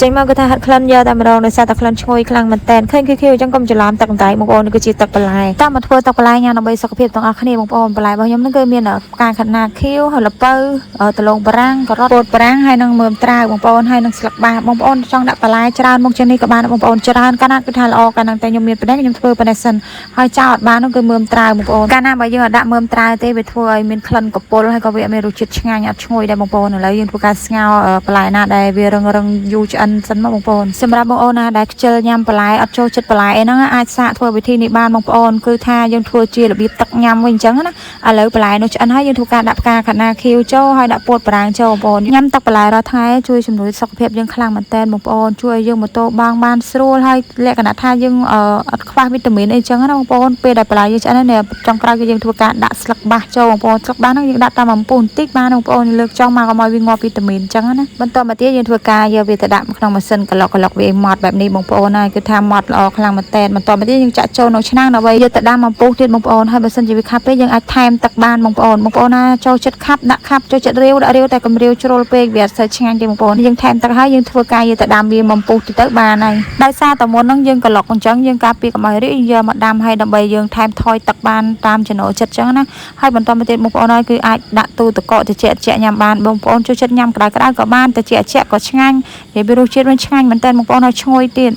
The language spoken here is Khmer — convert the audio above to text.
ចេញមកគឺថាហាត់ក្លិនយកតែម្ដងដោយសារតែក្លិនឈ្ងុយខ្លាំងមែនតើឃើញខៀវអញ្ចឹងកុំច្រឡំទឹកបន្តែបងប្អូនគឺជាទឹកបន្លែតាមមកធ្វើទឹកបន្លែញ៉ាំដើម្បីសុខភាពទាំងអស់គ្នាបងប្អូនបន្លែរបស់ខ្ញុំហ្នឹងគឺមានផ្កាខាត់ណាខៀវហើយល្ពៅដលងបារាំងការ៉ុតពោតបារាំងហើយនឹងមើមត្រាវបងប្អូនហើយនឹងស្លឹកបាសបងប្អូនចង់ដាក់បន្លែច្រើនមកជាងនេះក៏បានបងប្អូនច្រើនកាលណាគឺថាល្អកាលណាតែខ្ញុំមានប៉ុណ្ណេះខ្ញុំធ្វើប៉ុណ្ណេះសិនហើយចោលអត់បាននោះគឺមើមត្រាវបងប្អូនកាលណាបើយើងអត់ដាក់មើមត្រាវទេវាធ្វើឲ្យមានក្លិនកពុលហើយក៏វាមានរសជាតិឆ្ងាញ់អត់ឈ្ងុយដែរបងប្អូនឥឡូវយើងធ្វើការស្ងោរបន្លែណាដែលវារឹងយូរឆ្អិនសិនមកបងប្អូនសម្រាប់បងប្អូនណាដែលខ្ជិលញ៉ាំបន្លែអត់ចូលចិត្តបន្លែអីហ្នឹងអាចសាកធ្វើវិធីនេះបានបងប្អូនគឺថាយើងធ្វើជារបៀបទឹកញ៉ាំវិញអញ្ចឹងណាឥឡូវបន្លែនោះឆ្អិនហើយយើងធ្វើការដាក់ផ្កាខាត់ណាខៀវចូលហើយដាក់ពោតបារាំងចូលបងប្អូនញ៉ាំទឹកបន្លែរាល់ថ្ងៃជួយជំនួយសុខភាពយើងខ្លាំងមែនតើបងប្អូនជួយឲ្យយើងម៉ូតូបានស្រួលហើយលក្ខណៈថាយើងអត់ខ្វះវីតាមីនអីចឹងណាបងប្អូនពេលដែលបន្លែយើងឆ្អិននេះចុងក្រោយគឺយើងធ្វើការដាក់ស្លឹកបាសចូលបងប្អូនស្លឹកបាសហ្នឹងយើងដាក់តាមអំពូលបន្តិចបានបងប្អូនលើកចុងមកកុំឲ្យវាងាប់វីតាមីនចឹងណាបន្តមកទៀតយើងធ្វើការយកវាទៅដាក់ក្នុងម៉ាស៊ីនក្លុកវាម៉ត់បែបនេះបងប្អូនហើយគឺថាម៉ត់ល្អខ្លាំងមែនតើបន្តមកទៀតយើងចាក់ចូលនៅឆ្នាំងដើម្បីយកទៅដាំអំពូលទៀតបងប្អូនហើយបើសិនជាវាខាប់ពេកយើងអាចថែមទឹកបានបងប្អូនណាចូលចិត្តខាប់ដាក់ខាប់ចូលចិត្តរាវដាក់រាវតែកុំរាវជ្រុលពេកវាអត់សូវឆ្ងាញ់ទេបងប្អូនយើងថែមទឹកហើយយើងធ្វើការយកទៅដាំវាបំពុះទៅបានហើយដោយសារតែមុនហ្នឹងយើងក្លុកអញ្ចឹងយើងការពារកុំឲ្យរាវយកមកដាំហើយដើម្បីយើងថែមថយទឹកបានតាមចំណូលចិត្តអញ្ចឹងណាហើយបន្តមកទៀតបងប្អូនហើយគឺអាចដាក់ទូទឹកកកត្រជាក់ញ៉ាំបានបងប្អូនចូលចិត្តញ៉ាំក្តៅក៏បានត្រជាក់ក៏ឆ្ងាញ់និយាយពីរសជាតិវាឆ្ងាញ់មែនតើបងប្អូនឲ្យឈ្ងុយទៀត